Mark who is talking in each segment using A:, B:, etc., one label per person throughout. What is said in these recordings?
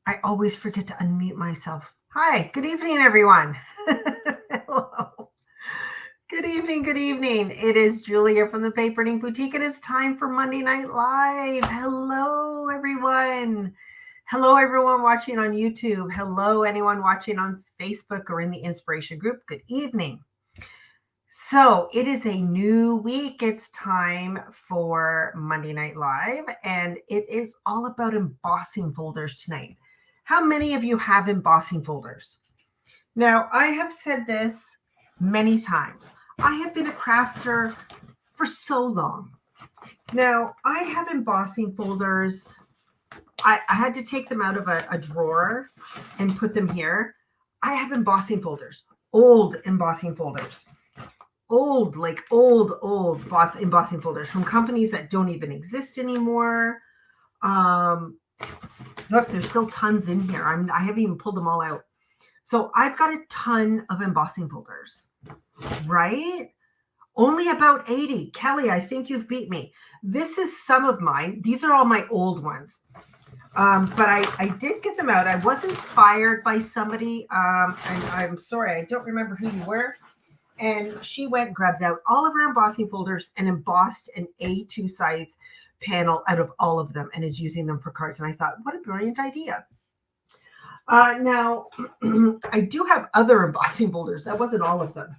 A: I always forget to unmute myself. Hi, good evening, everyone. Hello. Good evening, good evening. It is Julia from the Paper and Ink Boutique. It is time for Monday Night Live. Hello, everyone. Hello, everyone watching on YouTube. Hello, anyone watching on Facebook or in the Inspiration Group. Good evening. So it is a new week. It's time for Monday Night Live, and it is all about embossing folders tonight. How many of you have embossing folders? Now, I have said this many times. I have been a crafter for so long. Now, I have embossing folders. I had to take them out of a drawer and put them here. I have embossing folders, old embossing folders. Old embossing folders from companies that don't even exist anymore. Look, there's still tons in here. I haven't even pulled them all out. So I've got a ton of embossing folders, right? Only about 80. Kelly, I think you've beat me. This is some of mine. These are all my old ones. But I did get them out. I was inspired by somebody, and I'm sorry, I don't remember who you were. And she went and grabbed out all of her embossing folders and embossed an A2 size panel out of all of them and is using them for cards. And I thought, what a brilliant idea. Now, I do have other embossing folders. That wasn't all of them.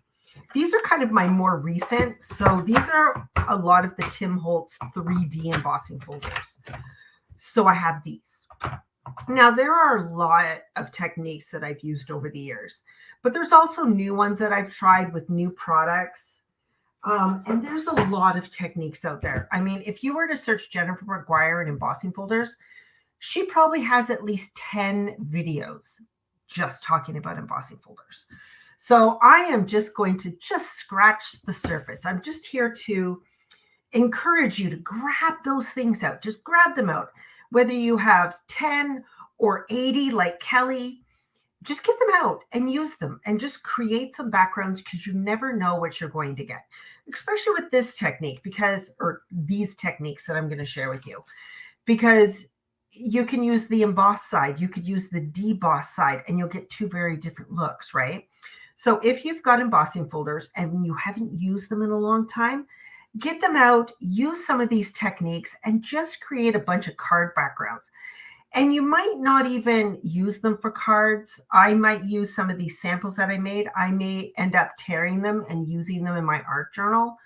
A: These are kind of my more recent. So these are a lot of the Tim Holtz 3D embossing folders. So I have these. Now, there are a lot of techniques that I've used over the years, but there's also new ones that I've tried with new products. And there's a lot of techniques out there. I mean, if you were to search Jennifer McGuire in embossing folders, she probably has at least 10 videos just talking about embossing folders. So I am just going to just scratch the surface. I'm just here to encourage you to grab those things out. Just grab them out. Whether you have 10 or 80 like Kelly, just get them out and use them and just create some backgrounds because you never know what you're going to get, especially with this technique or these techniques that I'm going to share with you, because you can use the emboss side, you could use the deboss side, and you'll get two very different looks, right? So if you've got embossing folders and you haven't used them in a long time, get them out, use some of these techniques, and just create a bunch of card backgrounds. And you might not even use them for cards. I might use some of these samples that I made. I may end up tearing them and using them in my art journal.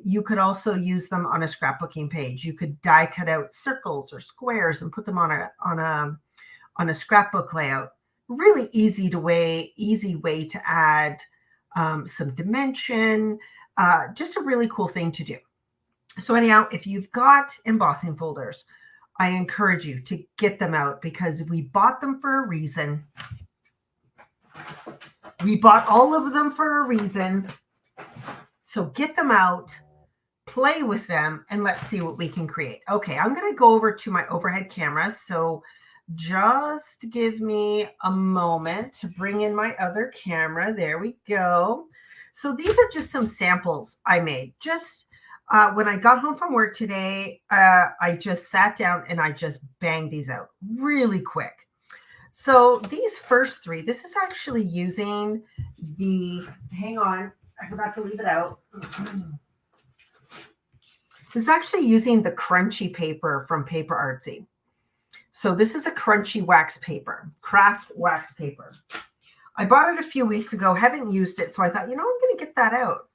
A: You could also use them on a scrapbooking page. You could die cut out circles or squares and put them on a scrapbook layout. Really easy way to add some dimension. Just a really cool thing to do. So anyhow, if you've got embossing folders, I encourage you to get them out because we bought them for a reason. We bought all of them for a reason. So get them out, play with them, and let's see what we can create. Okay, I'm going to go over to my overhead camera. So just give me a moment to bring in my other camera. There we go. So these are just some samples I made. Just when I got home from work today, I just sat down and I just banged these out really quick. So these first three, this is actually using hang on, I forgot to leave it out. This is actually using the crunchy paper from Paper Artsy. So this is a crunchy wax paper, craft wax paper. I bought it a few weeks ago, haven't used it. So I thought, I'm going to get that out.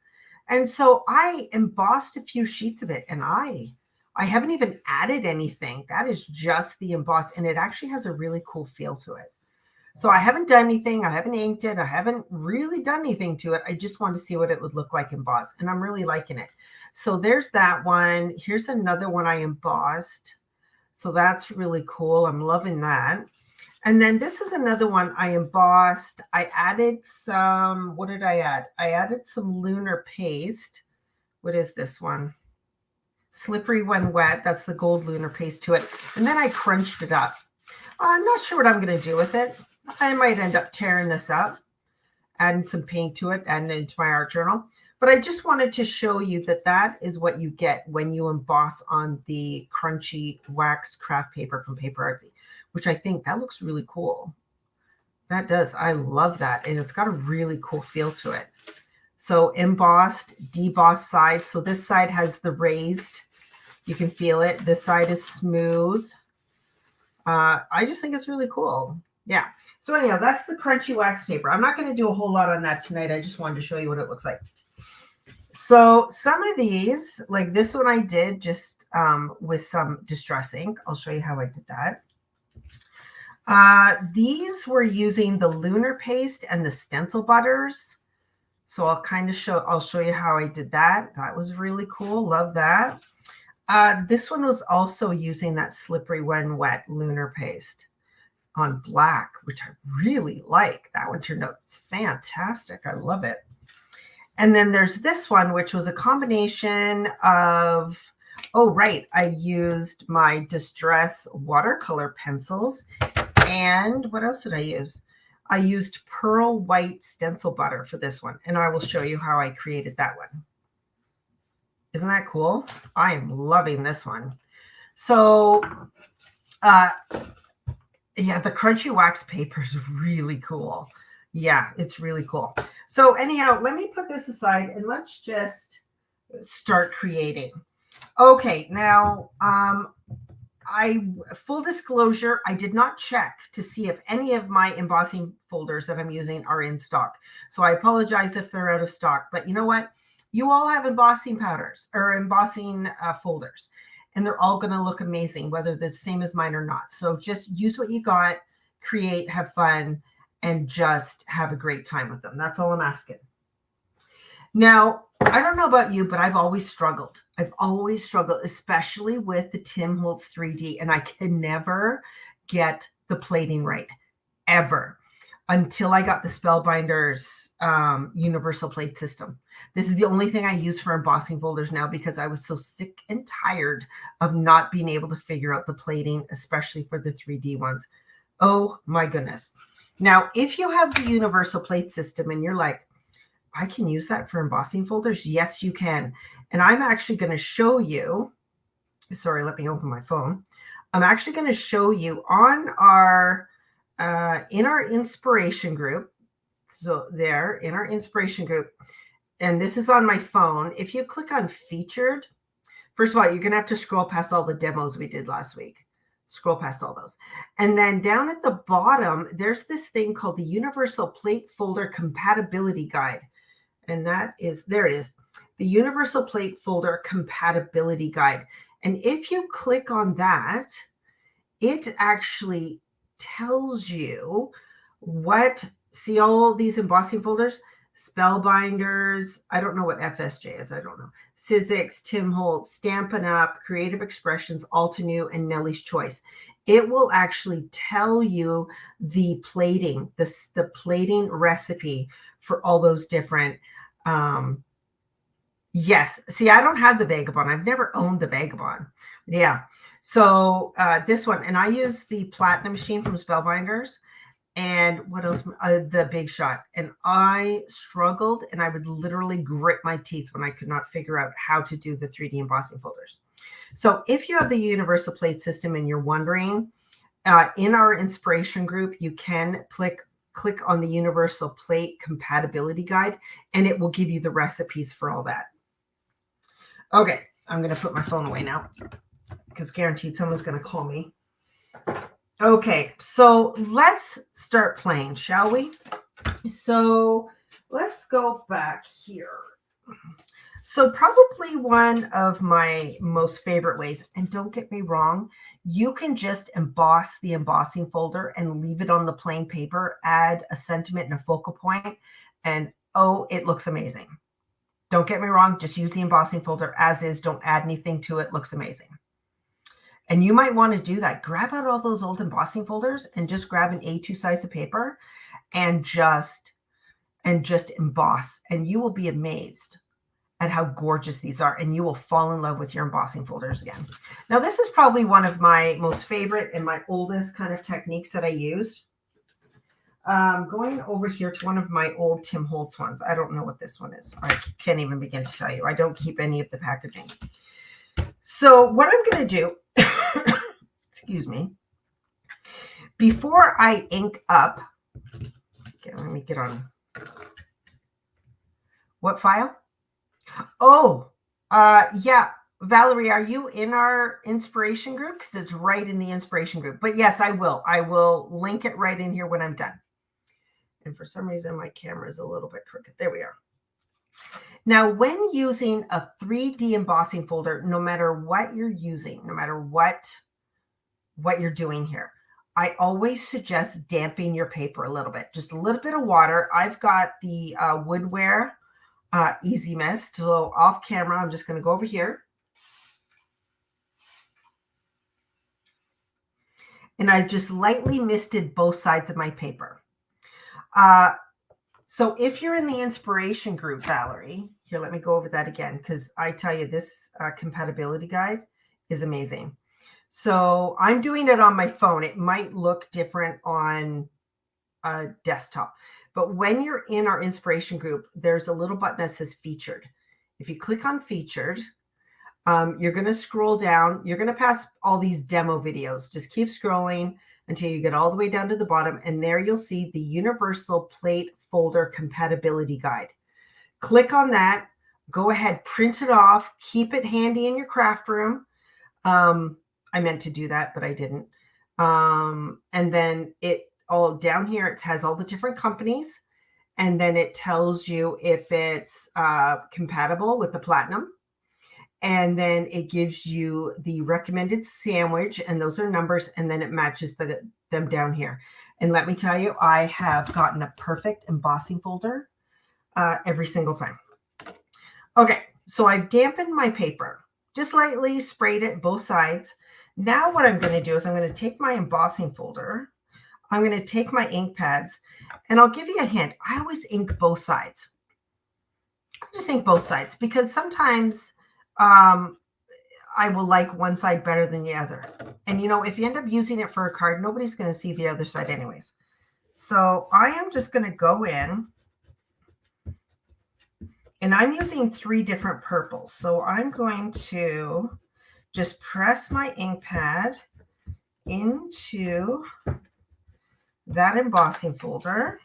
A: And so I embossed a few sheets of it and I I haven't even added anything. That is just the emboss, and it actually has a really cool feel to it. So I haven't done anything. I haven't inked it. I haven't really done anything to it. I just wanted to see what it would look like embossed, and I'm really liking it. So there's that one. Here's another one I embossed. So that's really cool. I'm loving that. And then this is another one I embossed. I added some, what did I add? I added some lunar paste. What is this one? Slippery when wet. That's the gold lunar paste to it. And then I crunched it up. I'm not sure what I'm going to do with it. I might end up tearing this up, adding some paint to it, adding it into my art journal. But I just wanted to show you that that is what you get when you emboss on the crunchy wax craft paper from Paper Artsy, which I think that looks really cool. That does. I love that. And it's got a really cool feel to it. So embossed, debossed side. So this side has the raised. You can feel it. This side is smooth. I just think it's really cool. Yeah. So anyhow, that's the crunchy wax paper. I'm not going to do a whole lot on that tonight. I just wanted to show you what it looks like. So some of these, like this one I did just with some distress ink. I'll show you how I did that. These were using the lunar paste and the stencil butters. So I'll show you how I did that. That was really cool. Love that. This one was also using that slippery when wet lunar paste on black, which I really like. That one turned out fantastic. I love it. And then there's this one, which was a combination of, oh, right. I used my Distress watercolor pencils. And what else did I use? I used pearl white stencil butter for this one. And I will show you how I created that one. Isn't that cool? I am loving this one. So, yeah, the crunchy wax paper is really cool. Yeah, it's really cool. So anyhow, let me put this aside and let's just start creating. Okay, now, full disclosure, I did not check to see if any of my embossing folders that I'm using are in stock. So I apologize if they're out of stock, but you know what? You all have embossing powders or embossing folders, and they're all going to look amazing, whether they're the same as mine or not. So just use what you got, create, have fun, and just have a great time with them. That's all I'm asking. Now, I don't know about you, but I've always struggled. Especially with the Tim Holtz 3D, and I can never get the plating right, ever, until I got the Spellbinders universal plate system. This is the only thing I use for embossing folders now because I was so sick and tired of not being able to figure out the plating, especially for the 3D ones. Oh my goodness. Now, if you have the universal plate system and you're like, I can use that for embossing folders. Yes, you can. And I'm actually going to show you, sorry, let me open my phone. I'm actually going to show you on our, in our inspiration group. So there in our inspiration group, and this is on my phone. If you click on featured, first of all, you're going to have to scroll past all the demos we did last week. Scroll past all those. And then down at the bottom, there's this thing called the Universal Plate Folder Compatibility Guide. And that is, there it is, the Universal Plate Folder Compatibility Guide. And if you click on that, it actually tells you what, see all these embossing folders, Spellbinders, I don't know what FSJ is, I don't know, Sizzix, Tim Holtz, Stampin' Up, Creative Expressions, Altenew, and Nellie's Choice. It will actually tell you the plating, the plating recipe for all those different, yes. See, I don't have the Vagabond. I've never owned the Vagabond. Yeah. So this one, and I use the Platinum machine from Spellbinders. And what else? The Big Shot. And I struggled, and I would literally grit my teeth when I could not figure out how to do the 3D embossing folders. So if you have the Universal Plate system and you're wondering, in our inspiration group, you can click on the Universal Plate Compatibility Guide, and it will give you the recipes for all that. Okay, I'm going to put my phone away now because guaranteed someone's going to call me. Okay, so let's start playing, shall we? So let's go back here. So probably one of my most favorite ways, and don't get me wrong, you can just emboss the embossing folder and leave it on the plain paper, add a sentiment and a focal point, and oh, it looks amazing. Don't get me wrong, just use the embossing folder as is. Don't add anything to it. Looks amazing. And you might want to do that. Grab out all those old embossing folders and just grab an A2 size of paper and just emboss. And you will be amazed at how gorgeous these are, and you will fall in love with your embossing folders again. Now, this is probably one of my most favorite and my oldest kind of techniques that I use. Going over here to one of my old Tim Holtz ones. I don't know what this one is. I can't even begin to tell you. I don't keep any of the packaging. So what I'm going to do, excuse me, before I ink up, okay, let me get on. What file? Oh, yeah. Valerie, are you in our inspiration group? Because it's right in the inspiration group. But yes, I will. I will link it right in here when I'm done. And for some reason, my camera is a little bit crooked. There we are. Now, when using a 3D embossing folder, no matter what you're using, no matter what you're doing here, I always suggest damping your paper a little bit. Just a little bit of water. I've got the Woodware Easy Mist. So off camera, I'm just going to go over here. And I've just lightly misted both sides of my paper. So if you're in the inspiration group, Valerie, here, let me go over that again, because I tell you, this compatibility guide is amazing. So I'm doing it on my phone. It might look different on a desktop. But when you're in our inspiration group, there's a little button that says featured. If you click on featured, you're going to scroll down. You're going to pass all these demo videos. Just keep scrolling until you get all the way down to the bottom. And there you'll see the Universal Plate Folder Compatibility Guide. Click on that. Go ahead, print it off. Keep it handy in your craft room. I meant to do that, but I didn't. And then it all down here, it has all the different companies. And then it tells you if it's compatible with the Platinum. And then it gives you the recommended sandwich, and those are numbers, and then it matches them down here. And let me tell you, I have gotten a perfect embossing folder every single time. Okay, so I've dampened my paper, just lightly sprayed it both sides. Now what I'm going to do is I'm going to take my embossing folder, I'm going to take my ink pads, and I'll give you a hint. I always ink both sides. I just ink both sides because sometimes I will like one side better than the other. And, you know, if you end up using it for a card, nobody's going to see the other side anyways. So I am just going to go in, and I'm using 3 different purples. So I'm going to just press my ink pad into that embossing folder.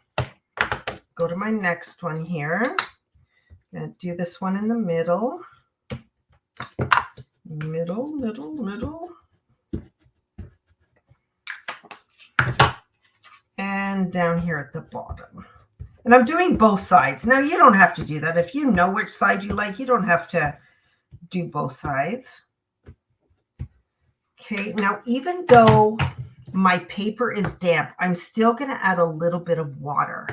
A: Go to my next one here. I'm going to do this one in the middle. Middle. And down here at the bottom. And I'm doing both sides. Now, you don't have to do that. If you know which side you like, you don't have to do both sides. Okay, now even though my paper is damp, I'm still going to add a little bit of water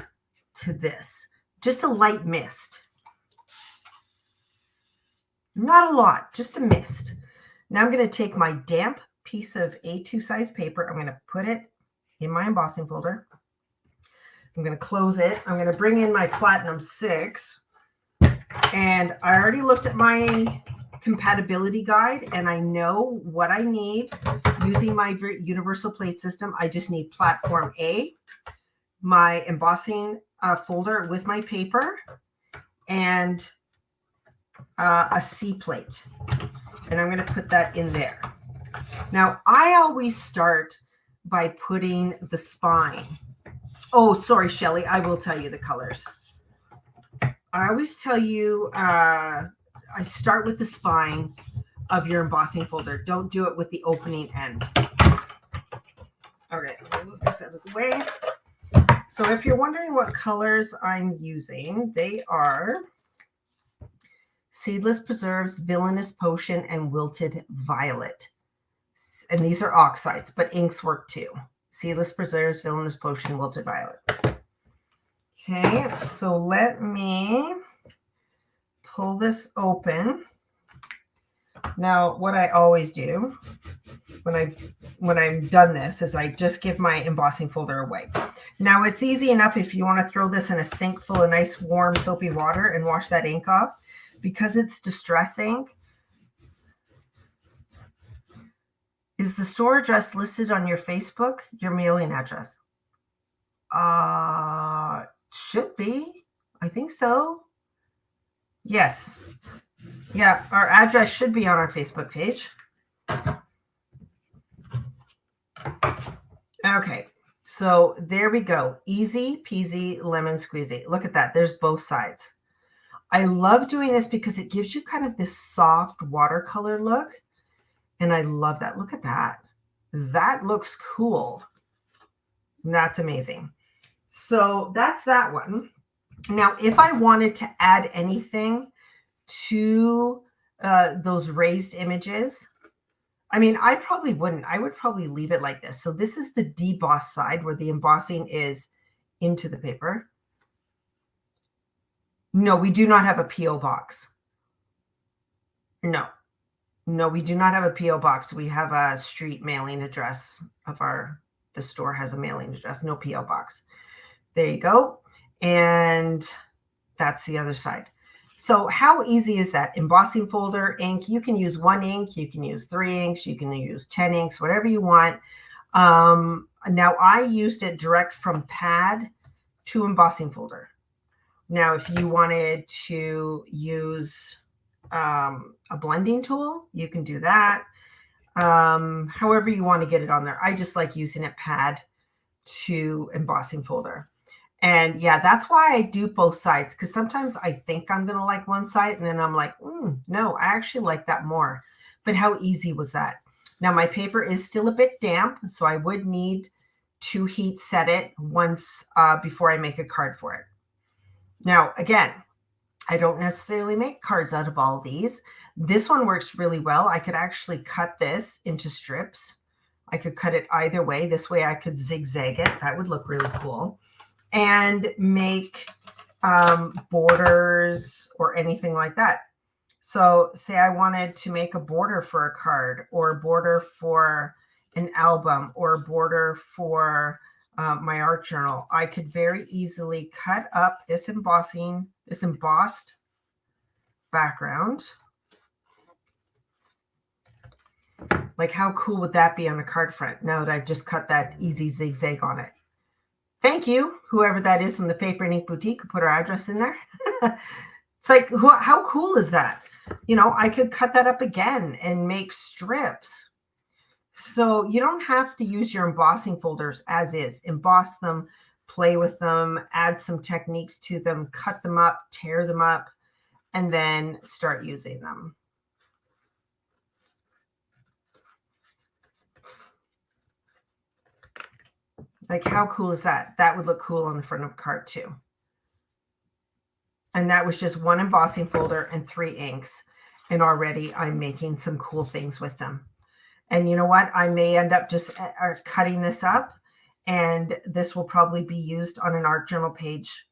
A: to this. Just a light mist. Not a lot, just a mist. Now I'm going to take my damp piece of A2 size paper. I'm going to put it in my embossing folder. I'm going to close it. I'm going to bring in my Platinum 6. And I already looked at my compatibility guide, and I know what I need using my Universal Plate System. I just need Platform A, my embossing folder with my paper, and a C plate, and I'm going to put that in there. Now, I always start by putting the spine. Oh, sorry, Shelly, I will tell you the colors. I always tell you, I start with the spine of your embossing folder. Don't do it with the opening end. All right, I'll move this out of the way. So if you're wondering what colors I'm using, they are Seedless Preserves, Villainous Potion, and Wilted Violet. And these are oxides, but inks work too. Seedless Preserves, Villainous Potion, Wilted Violet. Okay, so let me pull this open. Now, what I always do when I've done this is I just give my embossing folder away. Now, it's easy enough if you want to throw this in a sink full of nice warm soapy water and wash that ink off. Because it's distress ink, is the store address listed on your Facebook, your mailing address? Should be. I think so. Yes. Yeah, our address should be on our Facebook page. Okay, so there we go. Easy peasy lemon squeezy. Look at that. There's both sides. I love doing this because it gives you kind of this soft watercolor look. And I love that. Look at that. That looks cool. That's amazing. So that's that one. Now, if I wanted to add anything to those raised images, I mean, I probably wouldn't. I would probably leave it like this. So this is the deboss side where the embossing is into the paper. No, we do not have a P.O. box. No, we do not have a P.O. box. We have a street mailing address of the store has a mailing address, no P.O. box. There you go. And that's the other side. So how easy is that? Embossing folder, ink. You can use 1 ink. You can use 3 inks. You can use 10 inks, whatever you want. Now, I used it direct from pad to embossing folder. Now, if you wanted to use a blending tool, you can do that. However you want to get it on there. I just like using it pad to embossing folder. And yeah, that's why I do both sides, because sometimes I think I'm going to like one side and then I'm like, no, I actually like that more. But how easy was that? Now, my paper is still a bit damp, so I would need to heat set it once before I make a card for it. Now, again, I don't necessarily make cards out of all these. This one works really well. I could actually cut this into strips. I could cut it either way. This way I could zigzag it. That would look really cool. And make borders or anything like that. So say I wanted to make a border for a card or a border for an album or a border for my art journal. I could very easily cut up this embossed background. Like how cool would that be on a card front now that I've just cut that easy zigzag on it? Thank you, whoever that is from the Paper and Ink Boutique who put our address in there. It's like, how cool is that? You know, I could cut that up again and make strips. So you don't have to use your embossing folders as is. Emboss them, play with them, add some techniques to them, cut them up, tear them up, and then start using them. Like, how cool is that? That would look cool on the front of a card too. And that was just 1 embossing folder and 3 inks. And already I'm making some cool things with them. And you know what? I may end up just cutting this up, and this will probably be used on an art journal page.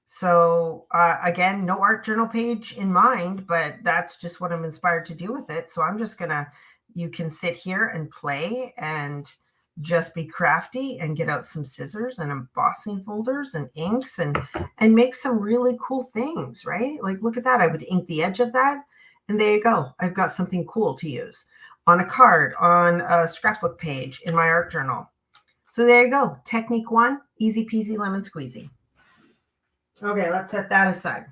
A: So again, no art journal page in mind, but that's just what I'm inspired to do with it. So I'm just gonna, you can sit here and play and just be crafty and get out some scissors and embossing folders and inks and make some really cool things, right? Like, look at that. I would ink the edge of that. And there you go. I've got something cool to use on a card, on a scrapbook page, in my art journal. So there you go. Technique 1, easy peasy lemon squeezy. Okay, let's set that aside.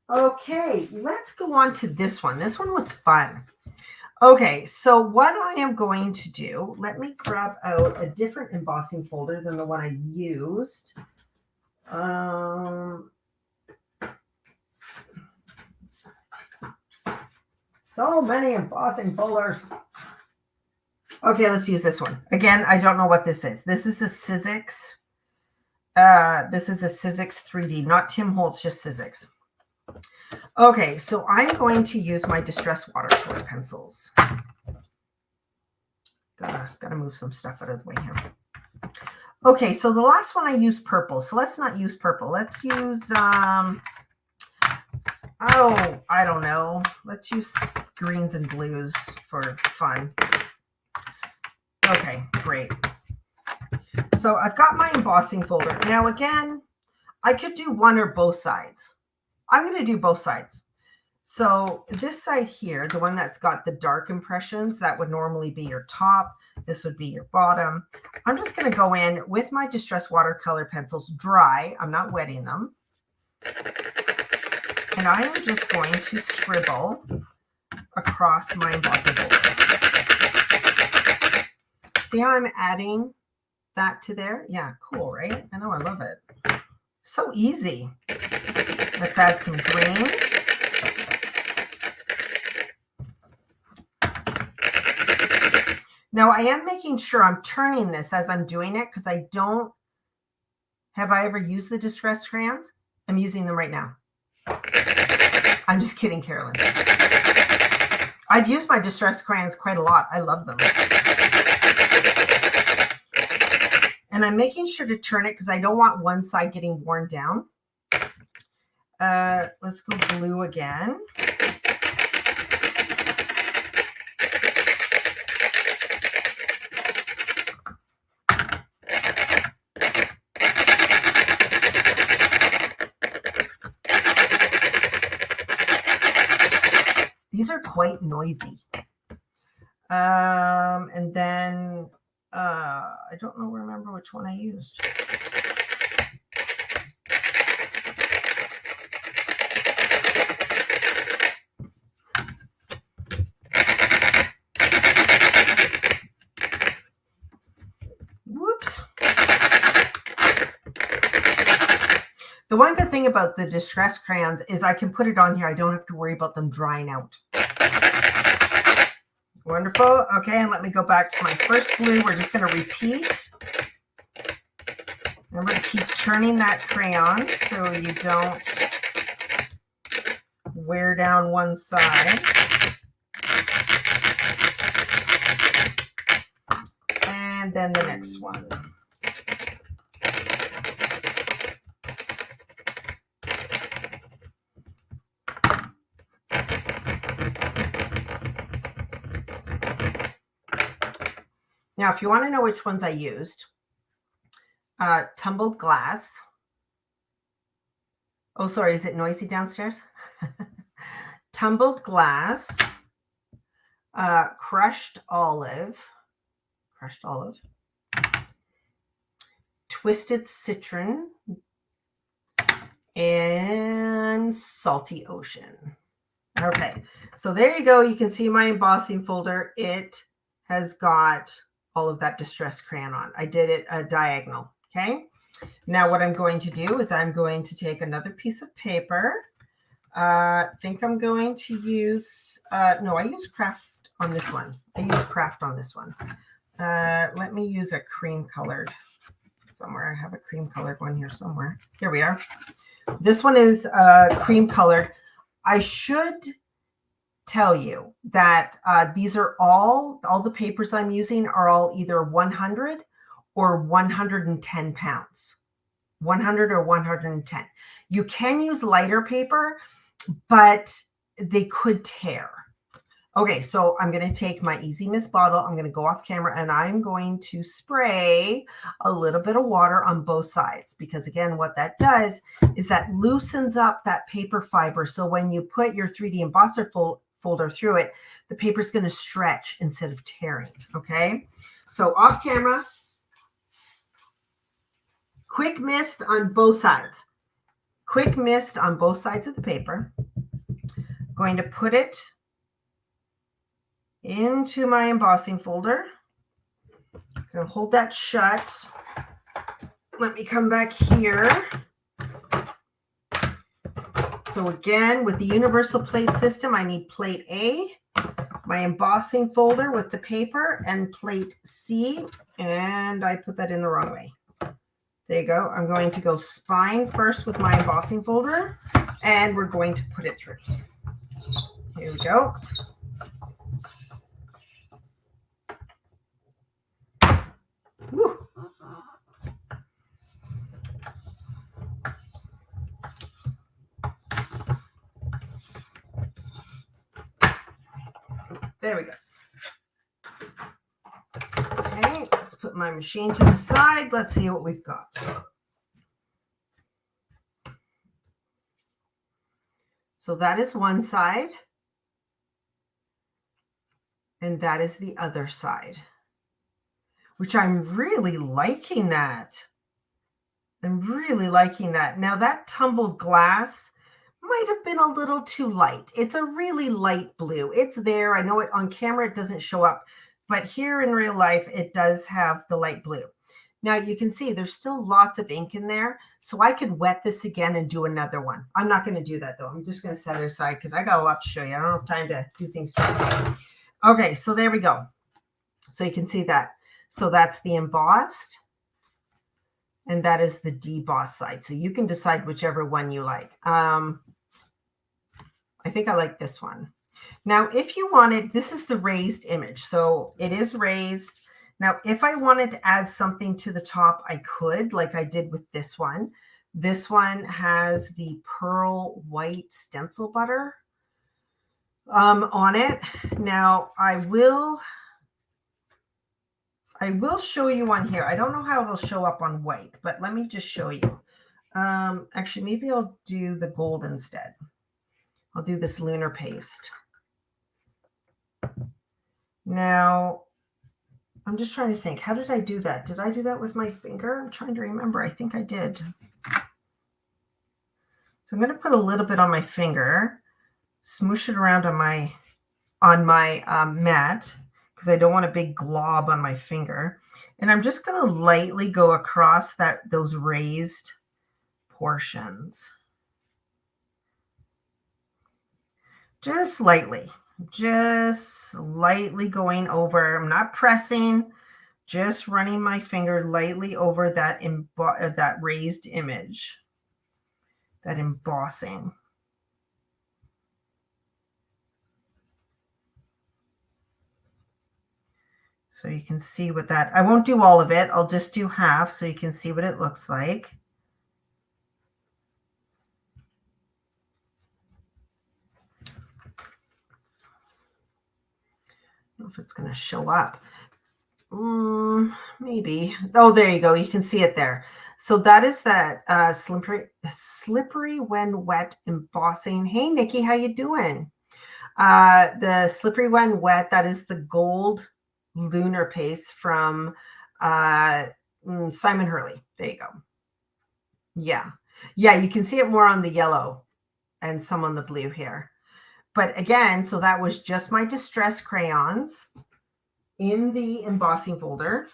A: Okay, let's go on to this one. This one was fun. Okay, so what I am going to do, let me grab out a different embossing folder than the one I used. So many embossing folders. Okay, let's use this one. Again, I don't know what this is. This is a Sizzix. This is a Sizzix 3D, not Tim Holtz, just Sizzix. Okay, so I'm going to use my Distress watercolor pencils. Gotta move some stuff out of the way here. Okay, so the last one I used purple. So let's not use purple. Let's use, oh, I don't know. Let's use greens and blues for fun. Okay, great. So I've got my embossing folder. Now again, I could do one or both sides. I'm going to do both sides. So this side here, the one that's got the dark impressions, that would normally be your top. This would be your bottom. I'm just going to go in with my Distress watercolor pencils dry. I'm not wetting them. And I am just going to scribble across my embossing folder. See how I'm adding that to there? Yeah, cool, right? I know, I love it. So easy. Let's add some green. Now I am making sure I'm turning this as I'm doing it because I don't, have I ever used the Distress crayons? I'm using them right now. I'm just kidding, Carolyn. I've used my Distress crayons quite a lot. I love them. And I'm making sure to turn it because I don't want one side getting worn down. Let's go blue again. These are quite noisy. And then I don't remember which one I used. Whoops. The one good thing about the Distress crayons is I can put it on here. I don't have to worry about them drying out. Wonderful. Okay, and let me go back to my first blue. We're just going to repeat. Remember to keep turning that crayon so you don't wear down one side. And then the next one. Now, if you want to know which ones I used, tumbled glass. Oh, sorry, is it noisy downstairs? Tumbled glass, crushed olive, twisted citron, and salty ocean. Okay, so there you go. You can see my embossing folder. It has got all of that Distress crayon on. I did it diagonal. Okay. Now what I'm going to do is I'm going to take another piece of paper. I think I'm going to use, no, I use craft on this one. I use craft on this one. Let me use a cream colored somewhere. I have a cream colored one here somewhere. Here we are. This one is cream colored. I should tell you that these are all the papers I'm using are all either 100 or 110 pounds. 100 or 110. You can use lighter paper, but they could tear. Okay, so I'm going to take my Easy Mist bottle. I'm going to go off camera and I'm going to spray a little bit of water on both sides because, again, what that does is that loosens up that paper fiber. So when you put your 3D embosser folder through it, the paper is going to stretch instead of tearing. Okay, so off camera, quick mist on both sides. Quick mist on both sides of the paper. Going to put it into my embossing folder. I'm going to hold that shut. Let me come back here. So again, with the universal plate system, I need plate A, my embossing folder with the paper and plate C, and I put that in the wrong way. There you go. I'm going to go spine first with my embossing folder, and we're going to put it through. Here we go. Woo. There we go. Okay, let's put my machine to the side. Let's see what we've got. So that is one side, and that is the other side, which I'm really liking that. I'm really liking that. Now that tumbled glass might have been a little too light. It's a really light blue. It's there. I know it on camera, it doesn't show up, but here in real life, it does have the light blue. Now you can see there's still lots of ink in there. So I could wet this again and do another one. I'm not going to do that though. I'm just going to set it aside because I got a lot to show you. I don't have time to do things twice. Okay, so there we go. So you can see that. So that's the embossed. And that is the debossed side. So you can decide whichever one you like. I think I like this one. Now, if you wanted, this is the raised image. So it is raised. Now, if I wanted to add something to the top, I could, like I did with this one. This one has the pearl white stencil butter on it. Now, I will show you on here. I don't know how it'll show up on white, but let me just show you. Actually, maybe I'll do the gold instead. I'll do this lunar paste. Now, I'm just trying to think. How did I do that? Did I do that with my finger? I'm trying to remember. I think I did. So I'm going to put a little bit on my finger, smoosh it around on my mat because I don't want a big glob on my finger. And I'm just going to lightly go across those raised portions. Just lightly going over. I'm not pressing, just running my finger lightly over that raised image, that embossing. So you can see what that, I won't do all of it. I'll just do half so you can see what it looks like. I don't know if it's going to show up. Maybe. Oh, there you go. You can see it there. So that is that slippery when wet embossing. Hey, Nikki, how you doing? The slippery when wet, that is the gold lunar paste from Simon Hurley. There you go. Yeah. Yeah, you can see it more on the yellow and some on the blue here. But again, so that was just my distress crayons in the embossing folder.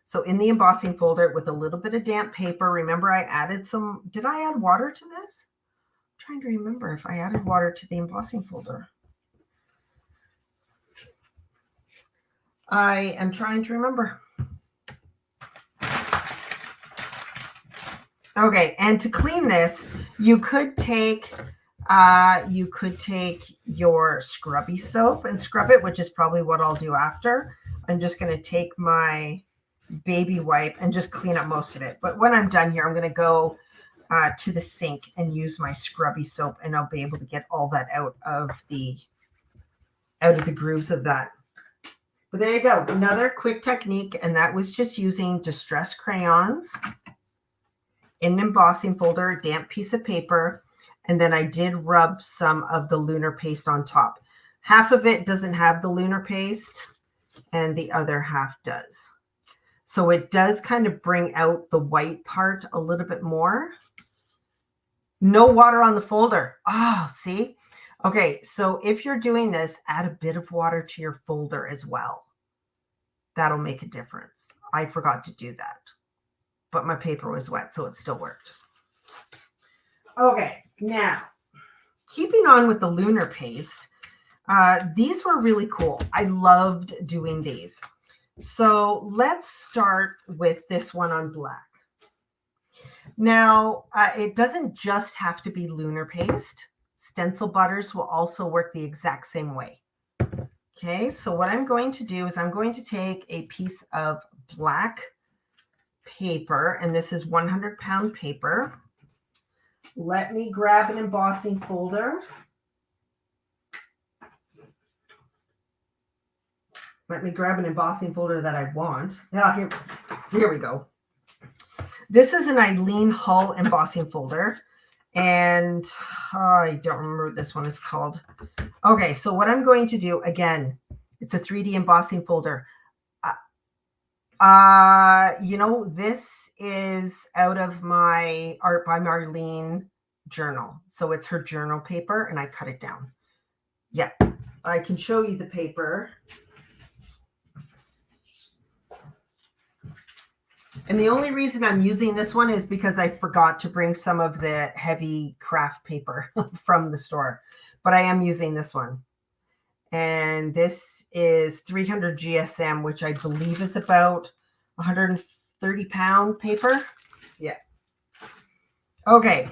A: So in the embossing folder with a little bit of damp paper, remember I added some, did I add water to this? I'm trying to remember if I added water to the embossing folder. I am trying to remember. Okay, and to clean this, you could take your scrubby soap and scrub it, which is probably what I'll do after. I'm just going to take my baby wipe and just clean up most of it. But when I'm done here, I'm going to go to the sink and use my scrubby soap, and I'll be able to get all that out of the grooves of that. But there you go. Another quick technique, and that was just using distress crayons in an embossing folder, a damp piece of paper, and then I did rub some of the lunar paste on top. Half of it doesn't have the lunar paste, and the other half does. So it does kind of bring out the white part a little bit more. No water on the folder. Oh, see? Okay, so if you're doing this, add a bit of water to your folder as well. That'll make a difference. I forgot to do that, but my paper was wet, so it still worked. Okay, now, keeping on with the lunar paste, These were really cool. I loved doing these. So let's start with this one on black. Now, it doesn't just have to be lunar paste. Stencil butters will also work the exact same way. Okay, so what I'm going to do is I'm going to take a piece of black paper, and this is 100-pound paper. Let me grab an embossing folder. Let me grab an embossing folder that I want. Yeah, here we go. This is an Eileen Hull embossing folder, and I don't remember what this one is called. Okay, so what I'm going to do, again, it's a 3D embossing folder. This is out of my Art by Marlene journal. So it's her journal paper, and I cut it down. Yeah, I can show you the paper. And the only reason I'm using this one is because I forgot to bring some of the heavy craft paper from the store. But I am using this one. And this is 300 GSM, which I believe is about 130-pound paper. Yeah. Okay.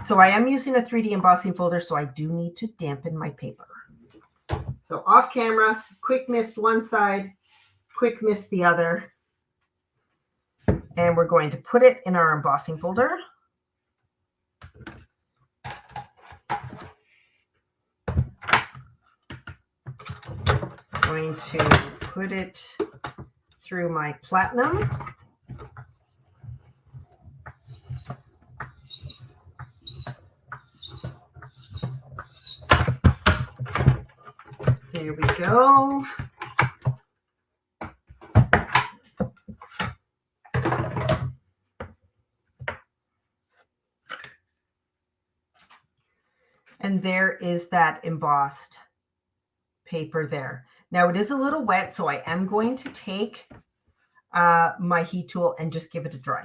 A: So I am using a 3D embossing folder, so I do need to dampen my paper. So off camera, quick mist one side, quick mist the other. And we're going to put it in our embossing folder. Going to put it through my platinum. There we go. And there is that embossed paper there. Now it is a little wet, so I am going to take my heat tool and just give it a dry.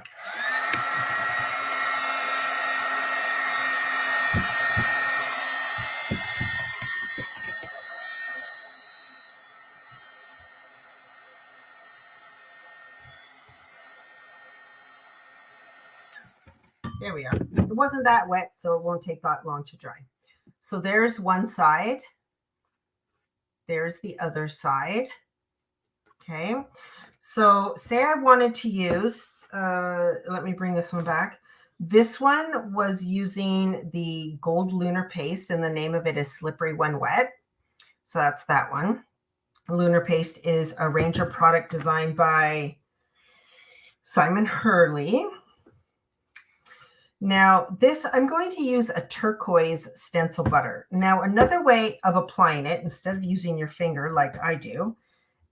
A: There we are. It wasn't that wet, so it won't take that long to dry. So there's one side. There's the other side. Okay. So say I wanted to use, let me bring this one back. This one was using the gold lunar paste, and the name of it is Slippery When Wet. So that's that one. Lunar paste is a Ranger product designed by Simon Hurley. Now this, I'm going to use a turquoise stencil butter. Now another way of applying it, instead of using your finger like I do,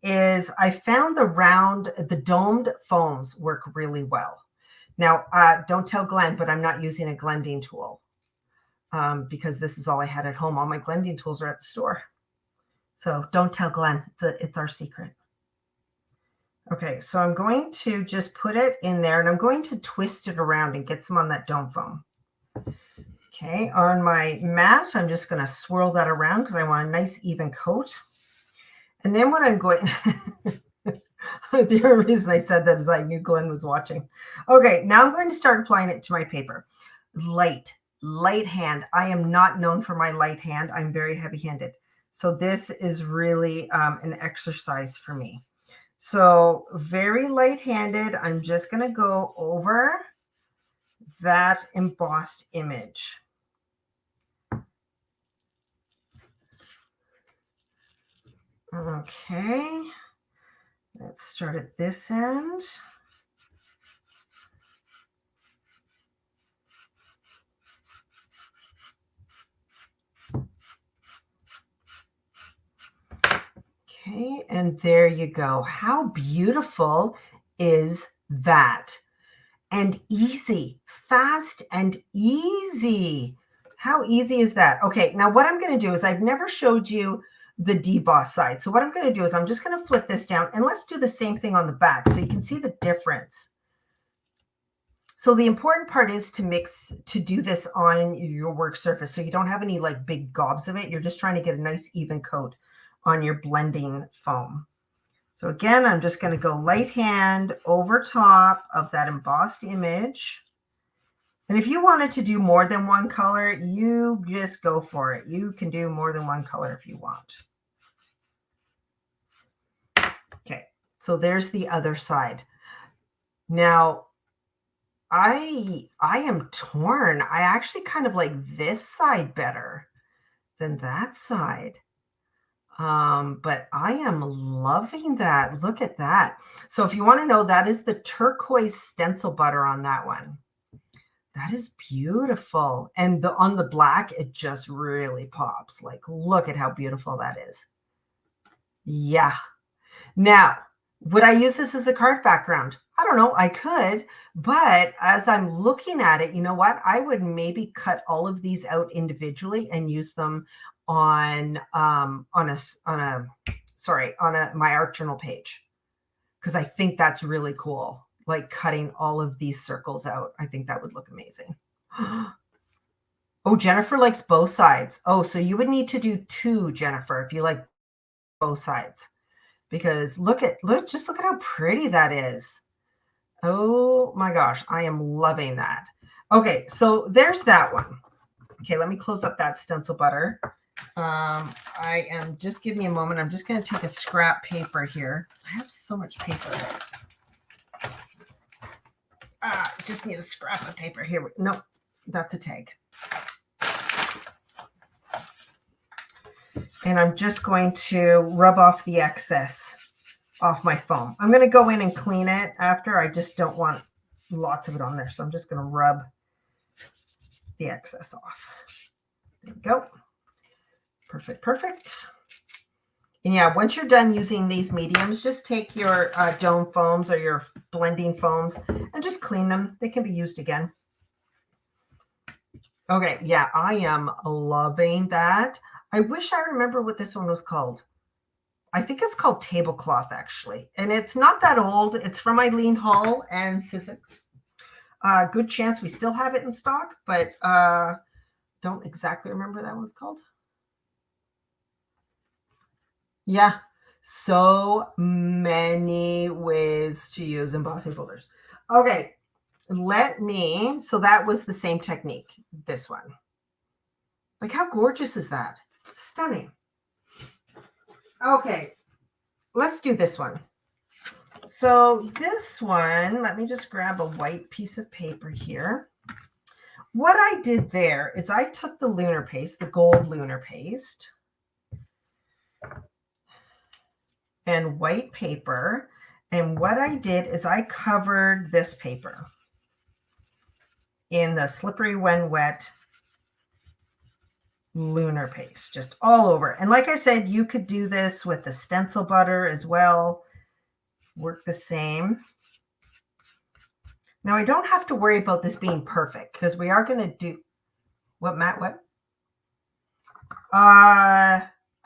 A: is I found the domed foams work really well. Now, don't tell Glenn, but I'm not using a blending tool because this is all I had at home. All my blending tools are at the store. So don't tell Glenn, it's our secret. Okay, so I'm going to just put it in there, and I'm going to twist it around and get some on that dome foam. Okay, on my mat, I'm just going to swirl that around because I want a nice even coat. And then what I'm going, the only reason I said that is I knew Glenn was watching. Okay, now I'm going to start applying it to my paper. Light hand. I am not known for my light hand. I'm very heavy-handed. So this is really an exercise for me. So very light-handed, I'm just going to go over that embossed image. Okay, let's start at this end. Okay, and there you go. How beautiful is that? And easy, fast and easy. How easy is that? Okay, now what I'm going to do is I've never showed you the deboss side. So what I'm going to do is I'm just going to flip this down, and let's do the same thing on the back so you can see the difference. So the important part is to do this on your work surface. So you don't have any like big gobs of it. You're just trying to get a nice even coat on your blending foam. So again, I'm just going to go light hand over top of that embossed image. And if you wanted to do more than one color, you just go for it. You can do more than one color if you want. Okay, so there's the other side. Now, I am torn. I actually kind of like this side better than that side. But I am loving that. Look at that. So if you want to know, that is the turquoise stencil butter on that one. That is beautiful. And on the black, it just really pops. Like, look at how beautiful that is. Yeah. Now, would I use this as a card background? I don't know. I could, but as I'm looking at it, you know what? I would maybe cut all of these out individually and use them on my art journal page, because I think that's really cool. Like cutting all of these circles out. I think that would look amazing. Oh, Jennifer likes both sides. Oh, so you would need to do 2, Jennifer, if you like both sides. Because just look at how pretty that is. Oh my gosh, I am loving that. Okay, so there's that one. Okay, let me close up that stencil butter. Just give me a moment. I'm just going to take a scrap paper here. I have so much paper. Just need a scrap of paper here. No, that's a tag. And I'm just going to rub off the excess off my foam. I'm going to go in and clean it after. I just don't want lots of it on there. So I'm just going to rub the excess off. There we go. Perfect, perfect. And yeah, once you're done using these mediums, just take your dome foams or your blending foams and just clean them. They can be used again. Okay, yeah, I am loving that. I wish I remember what this one was called. I think it's called Tablecloth, actually. And it's not that old. It's from Eileen Hall and Sizzix. Good chance we still have it in stock, but don't exactly remember what that one's called. Yeah, so many ways to use embossing folders. Okay, so that was the same technique, this one. Like, how gorgeous is that? Stunning. Okay, let's do this one. So this one, let me just grab a white piece of paper here. What I did there is I took the lunar paste, the gold lunar paste, and white paper. And what I did is I covered this paper in the slippery when wet lunar paste, just all over. And like I said, you could do this with the stencil butter as well. Work the same. Now I don't have to worry about this being perfect because we are going to do what, Matt? What?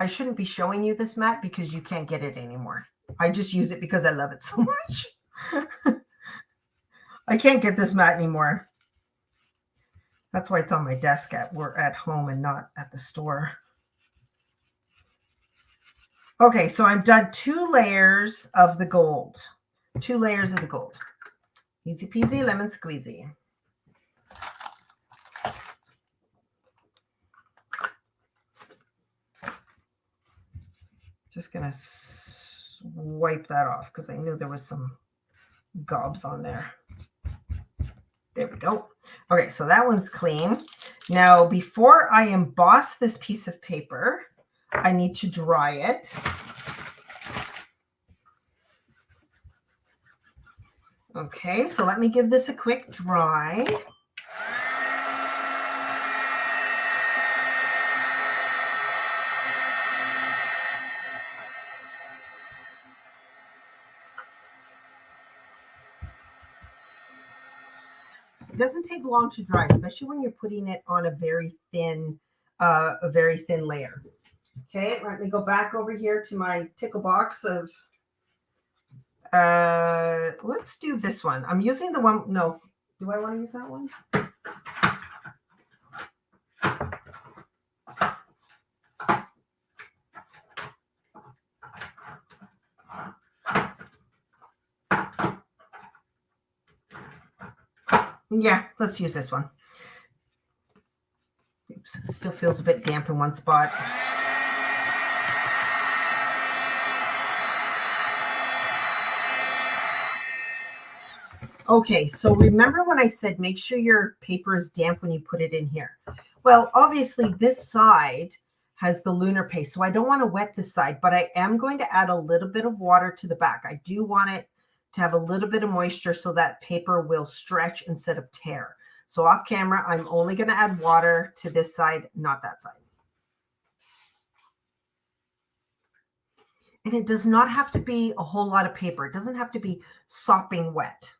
A: I shouldn't be showing you this, Matt, because you can't get it anymore. I just use it because I love it so much. I can't get this mat anymore. That's why it's on my desk at home and not at the store. Okay, so I've done 2 layers of the gold. 2 layers of the gold. Easy peasy, lemon squeezy. Just going to wipe that off because I knew there was some gobs on there. There we go. Okay, so that one's clean. Now, before I emboss this piece of paper, I need to dry it. Okay, so let me give this a quick dry. It doesn't take long to dry, especially when you're putting it on a very thin layer. Okay, let me go back over here to my tickle box of, let's do this one. I'm using the one, no, Do I want to use that one? Yeah, let's use this one. Oops, still feels a bit damp in one spot. Okay, so remember when I said make sure your paper is damp when you put it in here? Well, obviously this side has the lunar paste, so I don't want to wet this side, but I am going to add a little bit of water to the back. I do want it to have a little bit of moisture so that paper will stretch instead of tear. So off camera, I'm only going to add water to this side, not that side. And it does not have to be a whole lot of paper. It doesn't have to be sopping wet.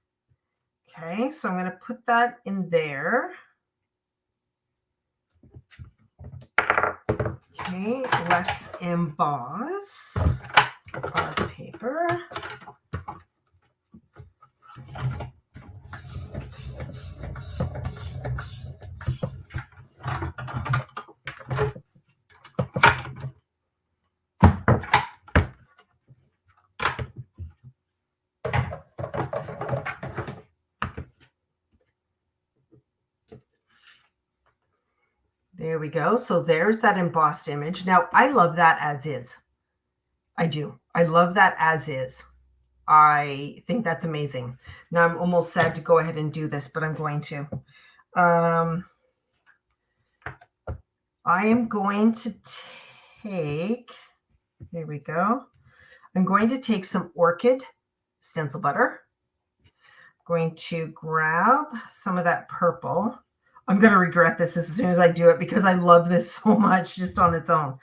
A: Okay, so I'm going to put that in there. Okay, let's emboss our paper. There we go. So there's that embossed image. Now, I love that as is. I do. I love that as is. I think that's amazing. Now, I'm almost sad to go ahead and do this, but I'm going to. I am going to take, there we go. I'm going to take some orchid stencil butter. I'm going to grab some of that purple. I'm going to regret this as soon as I do it because I love this so much just on its own.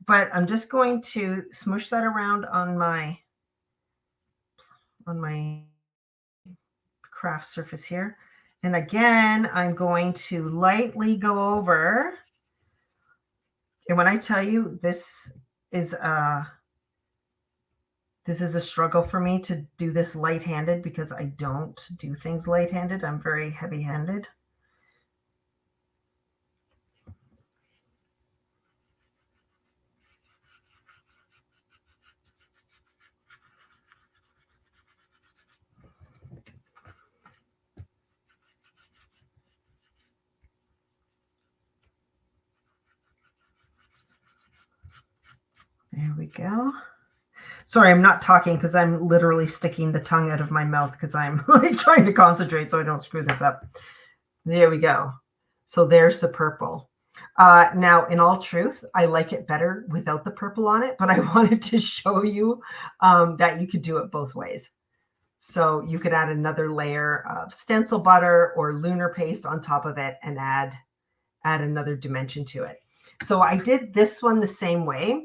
A: But I'm just going to smush that around on my craft surface here. And again, I'm going to lightly go over. And when I tell you this is a struggle for me to do this light-handed because I don't do things light-handed. I'm very heavy-handed. There we go. Sorry, I'm not talking because I'm literally sticking the tongue out of my mouth because I'm like trying to concentrate so I don't screw this up. There we go. So there's the purple. Now, in all truth, I like it better without the purple on it, but I wanted to show you that you could do it both ways. So you could add another layer of stencil butter or lunar paste on top of it and add another dimension to it. So I did this one the same way.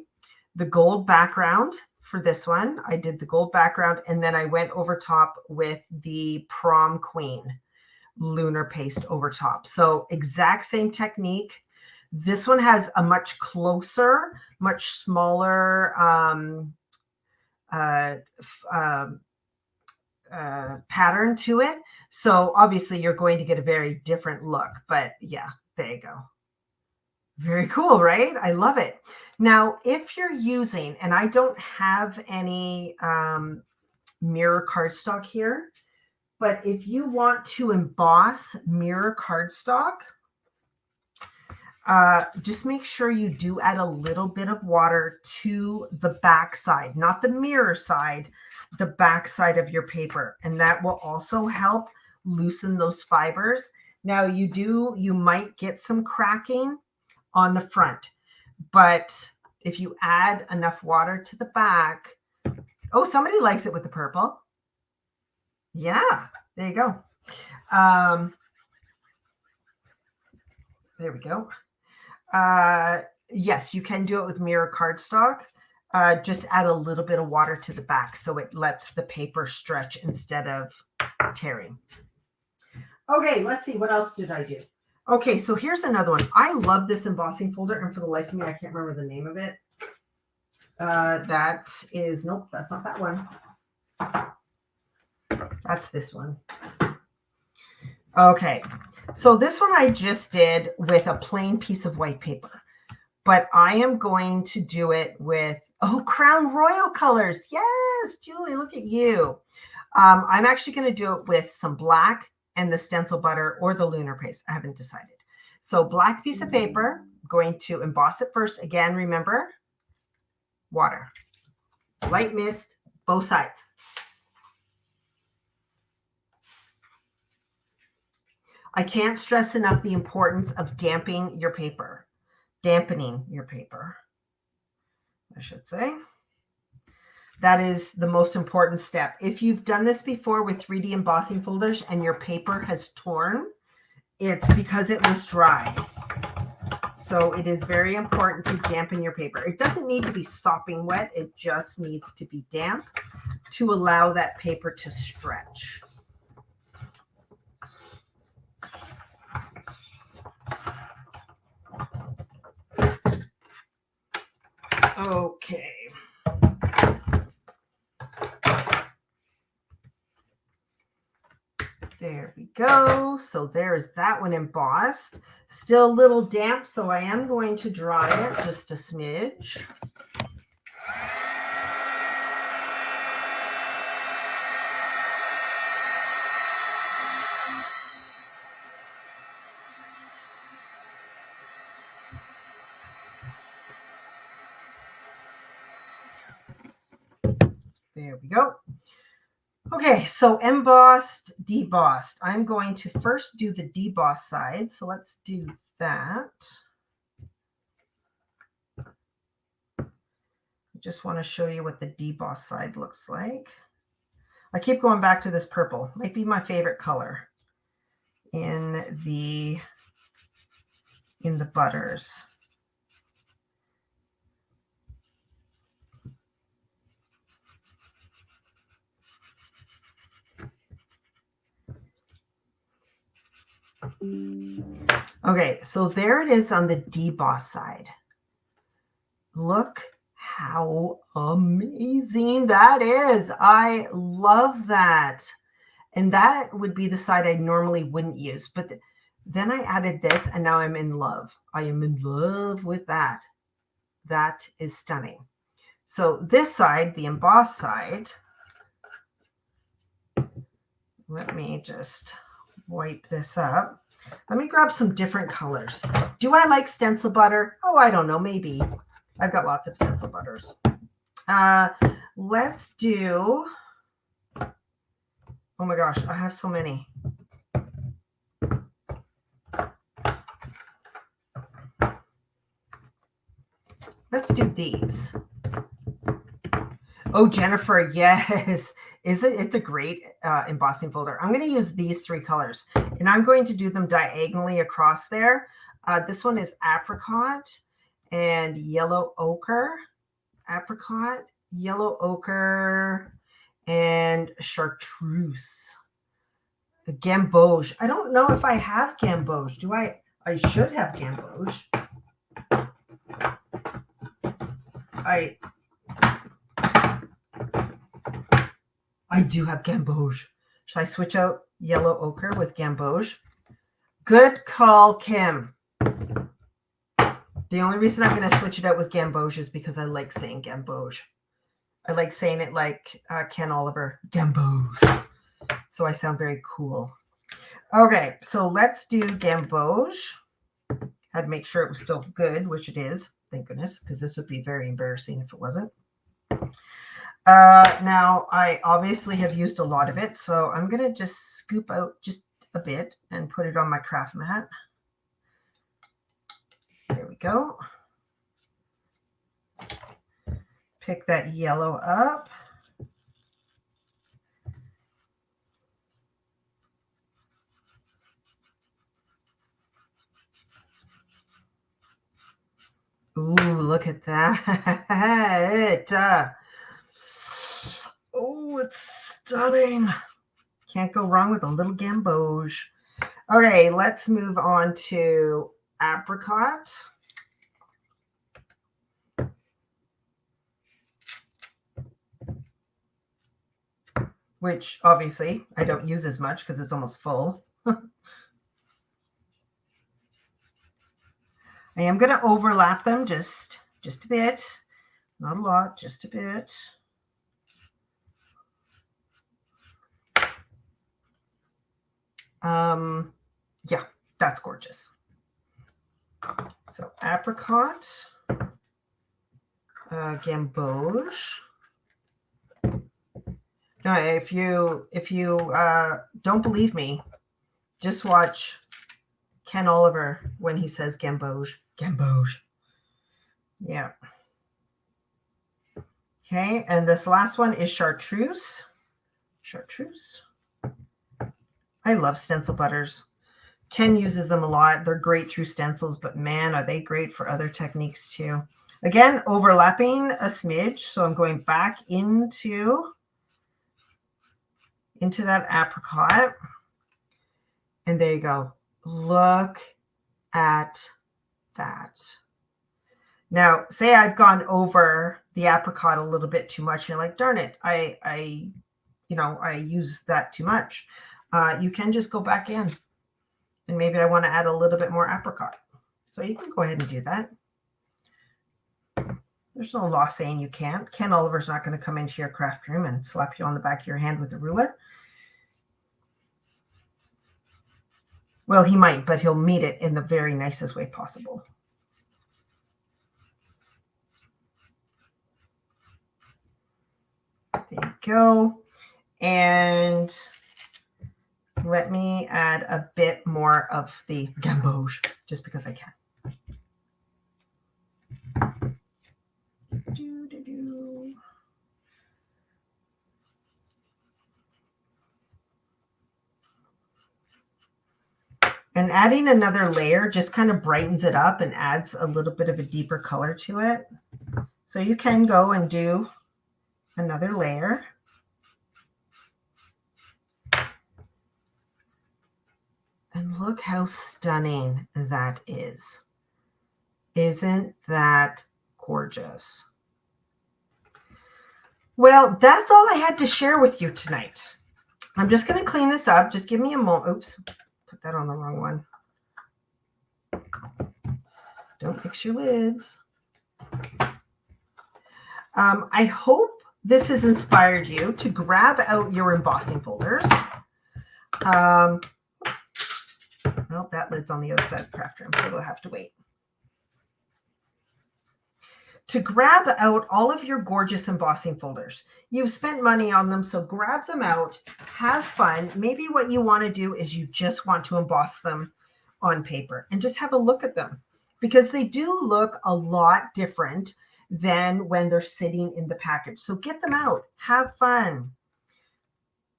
A: The gold background for this one, I did the gold background, and then I went over top with the prom queen lunar paste over top. So exact same technique. This one has a much closer, much smaller pattern to it. So obviously you're going to get a very different look, but yeah, there you go. Very cool, right? I love it. Now, if you're using, and I don't have any mirror cardstock here, but if you want to emboss mirror cardstock, just make sure you do add a little bit of water to the back side, not the mirror side, the back side of your paper. And that will also help loosen those fibers. Now you might get some cracking on the front, but if you add enough water to the back, oh, somebody likes it with the purple. Yeah, there you go. There we go. Yes, you can do it with mirror cardstock. Just add a little bit of water to the back so it lets the paper stretch instead of tearing. Okay, let's see. What else did I do? Okay, so here's another one. I love this embossing folder, and for the life of me, I can't remember the name of it. That is, nope, that's not that one. That's this one. Okay, so this one I just did with a plain piece of white paper, but I am going to do it with, oh, Crown Royal colors. Yes, Julie, look at you. I'm actually going to do it with some black and the stencil butter or the lunar paste. I haven't decided. So black piece of paper, I'm going to emboss it first. Again, remember, water, light mist, both sides. I can't stress enough the importance of dampening your paper, I should say. That is the most important step. If you've done this before with 3D embossing folders and your paper has torn, it's because it was dry. So it is very important to dampen your paper. It doesn't need to be sopping wet. It just needs to be damp to allow that paper to stretch. Okay. There we go. So there's that one embossed. Still a little damp, so I am going to dry it just a smidge. There we go. Okay, so embossed, debossed. I'm going to first do the deboss side. So let's do that. I just want to show you what the deboss side looks like. I keep going back to this purple. Might be my favorite color in the butters. Okay, so there it is on the deboss side. Look how amazing that is. I love that. And that would be the side I normally wouldn't use. But then I added this and now I'm in love. I am in love with that. That is stunning. So this side, the embossed side, let me just wipe this up. Let me grab some different colors. Do I like stencil butter? Oh, I don't know. Maybe. I've got lots of stencil butters. Let's do, oh my gosh, I have so many. Let's do these. Oh, Jennifer, yes. It's a great embossing folder. I'm going to use these 3 colors, and I'm going to do them diagonally across there. This one is apricot and yellow ochre. Apricot, yellow ochre, and chartreuse. The gamboge. I don't know if I have gamboge. Do I? I should have gamboge. I do have gamboge. Should I switch out yellow ochre with gamboge? Good call, Kim. The only reason I'm going to switch it out with gamboge is because I like saying gamboge. I like saying it like Ken Oliver, gamboge. So I sound very cool. Okay, so let's do gamboge. Had to make sure it was still good, which it is. Thank goodness, because this would be very embarrassing if it wasn't. Now, I obviously have used a lot of it, so I'm going to just scoop out just a bit and put it on my craft mat. There we go. Pick that yellow up. Ooh, look at that. Oh, it's stunning. Can't go wrong with a little gamboge. Okay, let's move on to apricot. Which obviously I don't use as much because it's almost full. I am going to overlap them just a bit. Not a lot, just a bit. Yeah, that's gorgeous. So apricot, gamboge. No, if you don't believe me, just watch Ken Oliver when he says gamboge. Gamboge. Yeah. Okay, and this last one is chartreuse. Chartreuse. I love stencil butters. Ken uses them a lot. They're great through stencils, but man, are they great for other techniques too. Again, overlapping a smidge. So I'm going back into that apricot. And there you go. Look at that. Now, say I've gone over the apricot a little bit too much. And you're like, darn it, I use that too much. You can just go back in. And maybe I want to add a little bit more apricot. So you can go ahead and do that. There's no law saying you can't. Ken Oliver's not going to come into your craft room and slap you on the back of your hand with a ruler. Well, he might, but he'll meet it in the very nicest way possible. There you go. And let me add a bit more of the gamboge, just because I can. And adding another layer just kind of brightens it up and adds a little bit of a deeper color to it. So you can go and do another layer. And look how stunning that is. Isn't that gorgeous? Well, that's all I had to share with you tonight. I'm just going to clean this up. Just give me a moment. Oops, put that on the wrong one. Don't mix your lids. I hope this has inspired you to grab out your embossing folders. Well, that lid's on the other side of the craft room, so we'll have to wait. To grab out all of your gorgeous embossing folders. You've spent money on them, so grab them out, have fun. Maybe what you want to do is you just want to emboss them on paper and just have a look at them, because they do look a lot different than when they're sitting in the package. So get them out, have fun.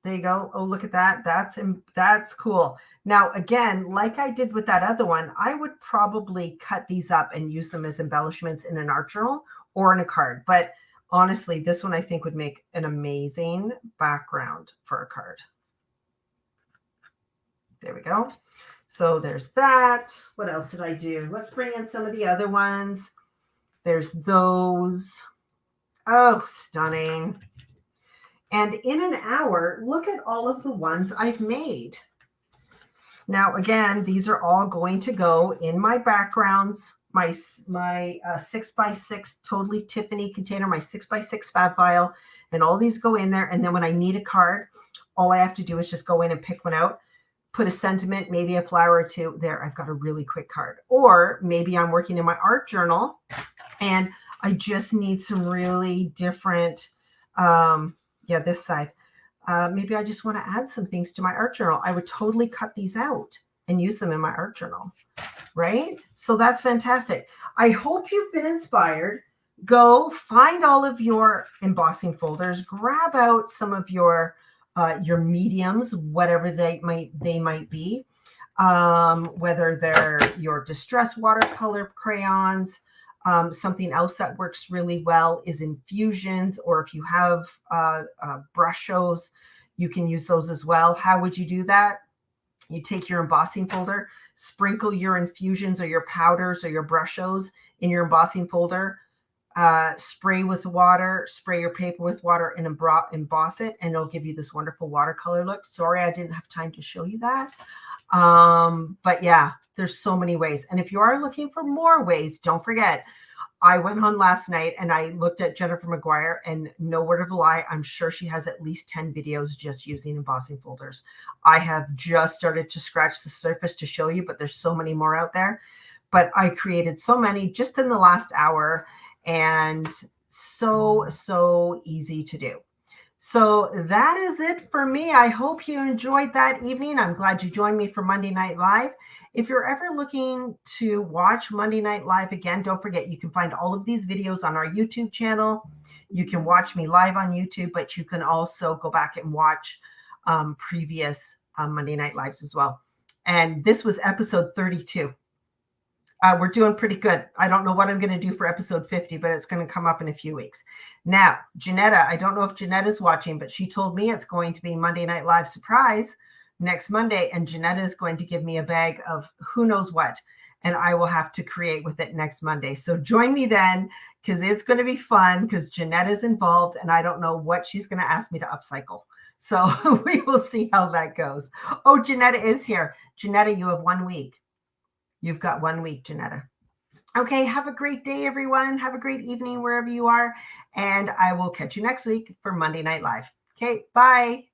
A: There you go. Oh, look at that. That's cool. Now, again, like I did with that other one, I would probably cut these up and use them as embellishments in an art journal or in a card. But honestly, this one I think would make an amazing background for a card. There we go. So there's that. What else did I do? Let's bring in some of the other ones. There's those. Oh, stunning. And in an hour, look at all of the ones I've made. Now, again, these are all going to go in my backgrounds, my 6x6 Totally Tiffany container, my 6x6 fab file, and all these go in there. And then when I need a card, all I have to do is just go in and pick one out, put a sentiment, maybe a flower or two. There, I've got a really quick card. Or maybe I'm working in my art journal and I just need some really different, this side. Maybe I just want to add some things to my art journal. I would totally cut these out and use them in my art journal, right? So that's fantastic. I hope you've been inspired. Go find all of your embossing folders, grab out some of your mediums, whatever they might be, whether they're your distress watercolor crayons. Something else that works really well is infusions, or if you have brush shows, you can use those as well. How would you do that? You take your embossing folder, sprinkle your infusions or your powders or your brush shows in your embossing folder, spray with water, spray your paper with water and emboss it, and it'll give you this wonderful watercolor look. Sorry, I didn't have time to show you that. But yeah, there's so many ways. And if you are looking for more ways, don't forget, I went on last night and I looked at Jennifer McGuire, and no word of a lie, I'm sure she has at least 10 videos just using embossing folders. I have just started to scratch the surface to show you, but there's so many more out there. But I created so many just in the last hour, and so easy to do. So that is it for me. I hope you enjoyed that evening. I'm glad you joined me for Monday Night Live. If you're ever looking to watch Monday Night Live again, don't forget you can find all of these videos on our YouTube channel. You can watch me live on YouTube, but you can also go back and watch previous Monday Night Lives as well. And this was episode 32. We're doing pretty good. I don't know what I'm going to do for episode 50, but it's going to come up in a few weeks. Now, Janetta, I don't know if Janetta's watching, but she told me it's going to be Monday Night Live surprise next Monday. And Janetta is going to give me a bag of who knows what. And I will have to create with it next Monday. So join me then, because it's going to be fun, because Janetta's involved and I don't know what she's going to ask me to upcycle. So we will see how that goes. Oh, Janetta is here. Janetta, you have 1 week. You've got 1 week, Janetta. Okay, have a great day, everyone. Have a great evening wherever you are. And I will catch you next week for Monday Night Live. Okay, bye.